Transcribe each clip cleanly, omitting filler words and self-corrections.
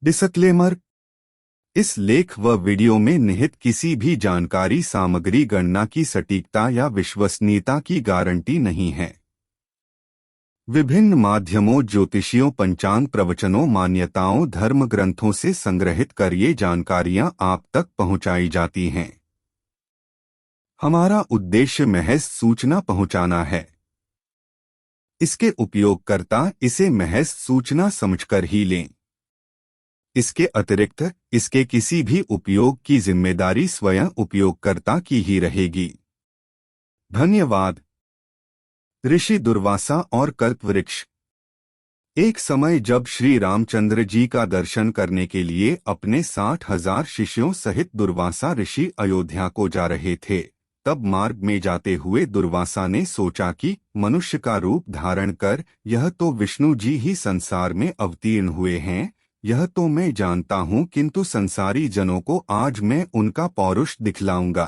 Disclaimer. इस लेख व वीडियो में निहित किसी भी जानकारी सामग्री गणना की सटीकता या विश्वसनीयता की गारंटी नहीं है। विभिन्न माध्यमों, ज्योतिषियों, पंचांग, प्रवचनों, मान्यताओं, धर्म ग्रंथों से संग्रहित कर ये जानकारियां आप तक पहुंचाई जाती हैं। हमारा उद्देश्य महज सूचना पहुंचाना है। इसके उपयोगकर्ता इसे महज सूचना समझकर ही लें। इसके अतिरिक्त इसके किसी भी उपयोग की जिम्मेदारी स्वयं उपयोगकर्ता की ही रहेगी। धन्यवाद। ऋषि दुर्वासा और कल्पवृक्ष। एक समय जब श्री रामचंद्र जी का दर्शन करने के लिए अपने 60,000 शिष्यों सहित दुर्वासा ऋषि अयोध्या को जा रहे थे, तब मार्ग में जाते हुए दुर्वासा ने सोचा कि मनुष्य का रूप धारण कर यह तो विष्णु जी ही संसार में अवतीर्ण हुए हैं, यह तो मैं जानता हूँ, किंतु संसारी जनों को आज मैं उनका पौरुष दिखलाऊंगा।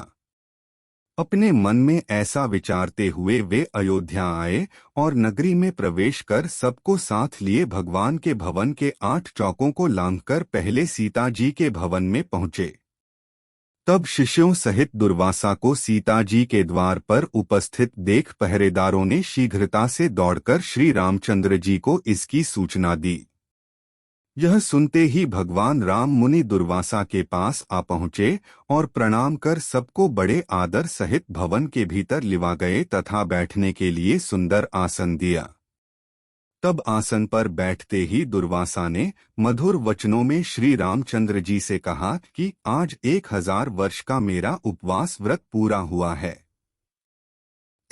अपने मन में ऐसा विचारते हुए वे अयोध्या आए और नगरी में प्रवेश कर सबको साथ लिए भगवान के भवन के 8 चौकों को लांघकर पहले सीता जी के भवन में पहुँचे। तब शिष्यों सहित दुर्वासा को सीता जी के द्वार पर उपस्थित देख पहरेदारों ने शीघ्रता से दौड़कर श्री रामचंद्र जी को इसकी सूचना दी। यह सुनते ही भगवान राम मुनि दुर्वासा के पास आ पहुँचे और प्रणाम कर सबको बड़े आदर सहित भवन के भीतर लिवा गए तथा बैठने के लिए सुंदर आसन दिया। तब आसन पर बैठते ही दुर्वासा ने मधुर वचनों में श्री रामचंद्र जी से कहा कि आज 1000 वर्ष का मेरा उपवास व्रत पूरा हुआ है।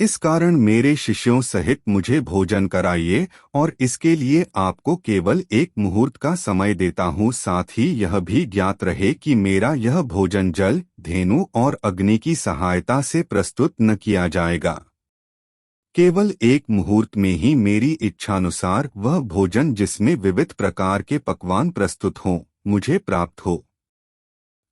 इस कारण मेरे शिष्यों सहित मुझे भोजन कराइए और इसके लिए आपको केवल 1 मुहूर्त का समय देता हूँ। साथ ही यह भी ज्ञात रहे कि मेरा यह भोजन जल, धेनु और अग्नि की सहायता से प्रस्तुत न किया जाएगा। केवल 1 मुहूर्त में ही मेरी इच्छानुसार वह भोजन जिसमें विविध प्रकार के पकवान प्रस्तुत हों, मुझे प्राप्त हो।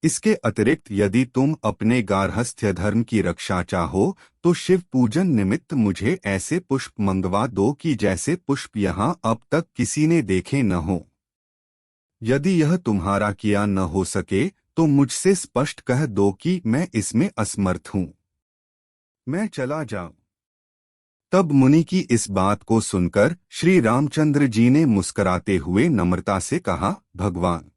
इसके अतिरिक्त यदि तुम अपने गार्हस्थ्य धर्म की रक्षा चाहो तो शिव पूजन निमित्त मुझे ऐसे पुष्प मंगवा दो कि जैसे पुष्प यहाँ अब तक किसी ने देखे न हो। यदि यह तुम्हारा किया न हो सके तो मुझसे स्पष्ट कह दो कि मैं इसमें असमर्थ हूँ, मैं चला जाऊं। तब मुनि की इस बात को सुनकर श्री रामचंद्र जी ने मुस्कुराते हुए नम्रता से कहा, भगवान,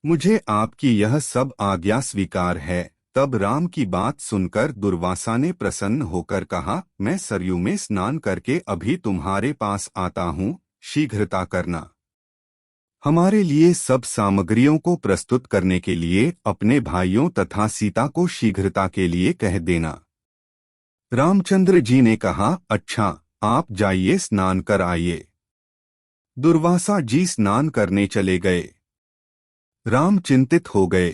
मुझे आपकी यह सब आज्ञा स्वीकार है। तब राम की बात सुनकर दुर्वासा ने प्रसन्न होकर कहा, मैं सरयू में स्नान करके अभी तुम्हारे पास आता हूँ, शीघ्रता करना। हमारे लिए सब सामग्रियों को प्रस्तुत करने के लिए अपने भाइयों तथा सीता को शीघ्रता के लिए कह देना। रामचंद्र जी ने कहा, अच्छा, आप जाइए, स्नान कर आइए। दुर्वासा जी स्नान करने चले गए। राम चिंतित हो गए।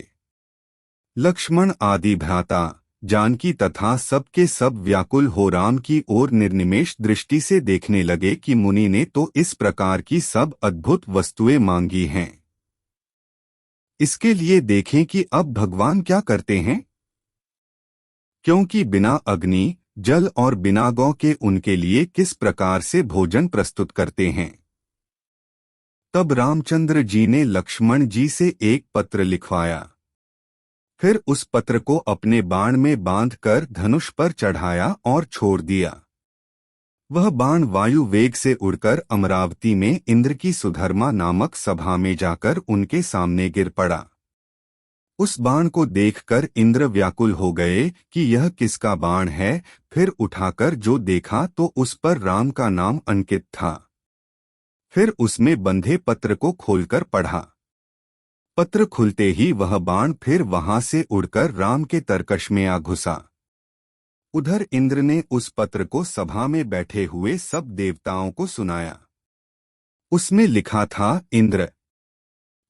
लक्ष्मण आदि भ्राता, जानकी तथा सबके सब व्याकुल हो राम की ओर निर्निमेष दृष्टि से देखने लगे कि मुनि ने तो इस प्रकार की सब अद्भुत वस्तुएं मांगी हैं। इसके लिए देखें कि अब भगवान क्या करते हैं, क्योंकि बिना अग्नि, जल और बिना गौ के उनके लिए किस प्रकार से भोजन प्रस्तुत करते हैं। तब रामचंद्र जी ने लक्ष्मण जी से एक पत्र लिखवाया। फिर उस पत्र को अपने बाण में बांधकर धनुष पर चढ़ाया और छोड़ दिया। वह बाण वायु वेग से उड़कर अमरावती में इंद्र की सुधर्मा नामक सभा में जाकर उनके सामने गिर पड़ा। उस बाण को देखकर इंद्र व्याकुल हो गए कि यह किसका बाण है। फिर उठाकर जो देखा तो उस पर राम का नाम अंकित था। फिर उसमें बंधे पत्र को खोलकर पढ़ा। पत्र खुलते ही वह बाण फिर वहां से उड़कर राम के तरकश में आ घुसा। उधर इंद्र ने उस पत्र को सभा में बैठे हुए सब देवताओं को सुनाया। उसमें लिखा था, इंद्र,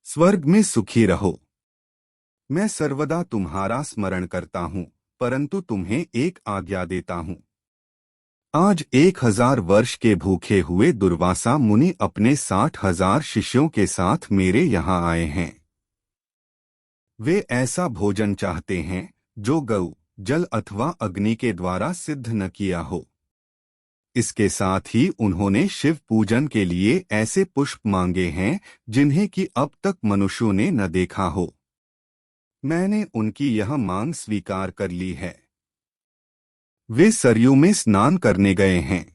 स्वर्ग में सुखी रहो। मैं सर्वदा तुम्हारा स्मरण करता हूँ, परंतु तुम्हें एक आज्ञा देता हूँ। आज 1000 वर्ष के भूखे हुए दुर्वासा मुनि अपने 60,000 शिष्यों के साथ मेरे यहाँ आए हैं। वे ऐसा भोजन चाहते हैं जो गौ, जल अथवा अग्नि के द्वारा सिद्ध न किया हो। इसके साथ ही उन्होंने शिव पूजन के लिए ऐसे पुष्प मांगे हैं जिन्हें कि अब तक मनुष्यों ने न देखा हो। मैंने उनकी यह मांग स्वीकार कर ली है। वे सरयू में स्नान करने गए हैं,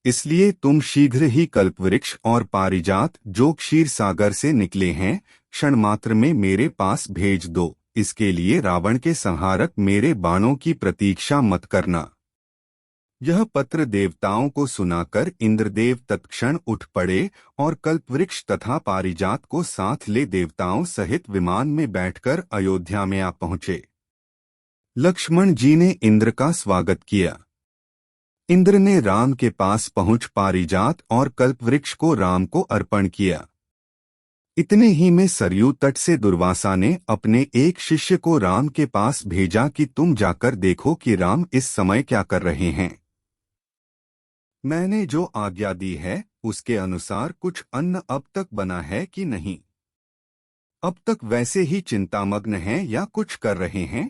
इसलिए तुम शीघ्र ही कल्पवृक्ष और पारिजात जो क्षीर सागर से निकले हैं क्षण मात्र में मेरे पास भेज दो। इसके लिए रावण के संहारक मेरे बाणों की प्रतीक्षा मत करना। यह पत्र देवताओं को सुनाकर इंद्रदेव तत्क्षण उठ पड़े और कल्पवृक्ष तथा पारिजात को साथ ले देवताओं सहित विमान में बैठकर अयोध्या में आ पहुंचे। लक्ष्मण जी ने इंद्र का स्वागत किया। इंद्र ने राम के पास पहुंच पारिजात और कल्पवृक्ष को राम को अर्पण किया। इतने ही में सरयू तट से दुर्वासा ने अपने एक शिष्य को राम के पास भेजा कि तुम जाकर देखो कि राम इस समय क्या कर रहे हैं। मैंने जो आज्ञा दी है उसके अनुसार कुछ अन्न अब तक बना है कि नहीं। अब तक वैसे ही चिंतामग्न हैं या कुछ कर रहे हैं।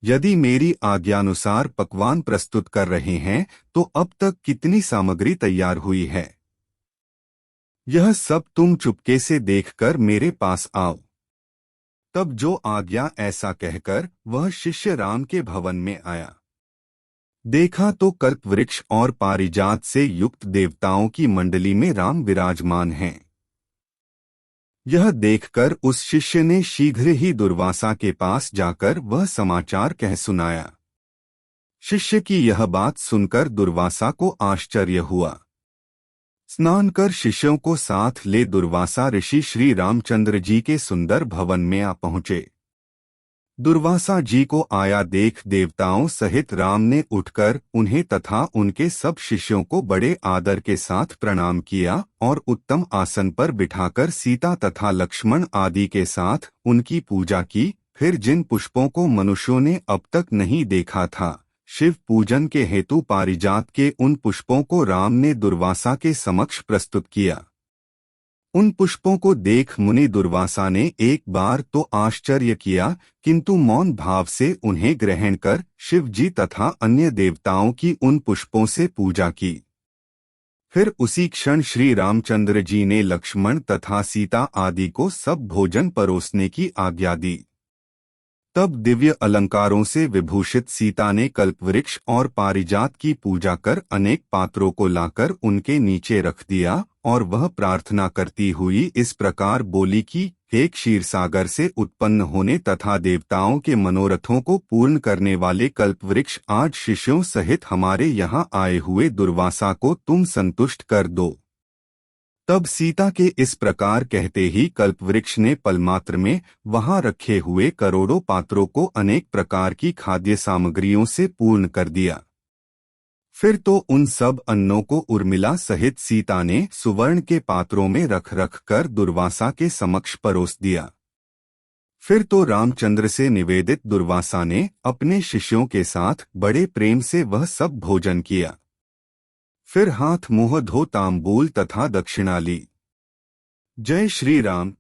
यदि मेरी आज्ञानुसार पकवान प्रस्तुत कर रहे हैं तो अब तक कितनी सामग्री तैयार हुई है, यह सब तुम चुपके से देखकर मेरे पास आओ। तब जो आज्ञा ऐसा कहकर वह शिष्य राम के भवन में आया। देखा तो कल्पवृक्ष और पारिजात से युक्त देवताओं की मंडली में राम विराजमान हैं। यह देखकर उस शिष्य ने शीघ्र ही दुर्वासा के पास जाकर वह समाचार कह सुनाया। शिष्य की यह बात सुनकर दुर्वासा को आश्चर्य हुआ। स्नान कर शिष्यों को साथ ले दुर्वासा ऋषि श्री रामचंद्र जी के सुंदर भवन में आ पहुंचे। दुर्वासा जी को आया देख देवताओं सहित राम ने उठकर उन्हें तथा उनके सब शिष्यों को बड़े आदर के साथ प्रणाम किया और उत्तम आसन पर बिठाकर सीता तथा लक्ष्मण आदि के साथ उनकी पूजा की। फिर जिन पुष्पों को मनुष्यों ने अब तक नहीं देखा था, शिव पूजन के हेतु पारिजात के उन पुष्पों को राम ने दुर्वासा के समक्ष प्रस्तुत किया। उन पुष्पों को देख मुनि दुर्वासा ने एक बार तो आश्चर्य किया, किंतु मौन भाव से उन्हें ग्रहण कर शिव जी तथा अन्य देवताओं की उन पुष्पों से पूजा की। फिर उसी क्षण श्री रामचंद्र जी ने लक्ष्मण तथा सीता आदि को सब भोजन परोसने की आज्ञा दी। तब दिव्य अलंकारों से विभूषित सीता ने कल्पवृक्ष और पारिजात की पूजा कर अनेक पात्रों को लाकर उनके नीचे रख दिया और वह प्रार्थना करती हुई इस प्रकार बोली कि हे क्षीरसागर से उत्पन्न होने तथा देवताओं के मनोरथों को पूर्ण करने वाले कल्पवृक्ष, आज शिष्यों सहित हमारे यहाँ आए हुए दुर्वासा को तुम संतुष्ट कर दो। तब सीता के इस प्रकार कहते ही कल्पवृक्ष ने पलमात्र में वहां रखे हुए करोड़ों पात्रों को अनेक प्रकार की खाद्य सामग्रियों से पूर्ण कर दिया। फिर तो उन सब अन्नों को उर्मिला सहित सीता ने सुवर्ण के पात्रों में रख रख कर दुर्वासा के समक्ष परोस दिया। फिर तो रामचंद्र से निवेदित दुर्वासा ने अपने शिष्यों के साथ बड़े प्रेम से वह सब भोजन किया। फिर हाथ मुंह धो तांबूल तथा दक्षिणा ली। जय श्री राम।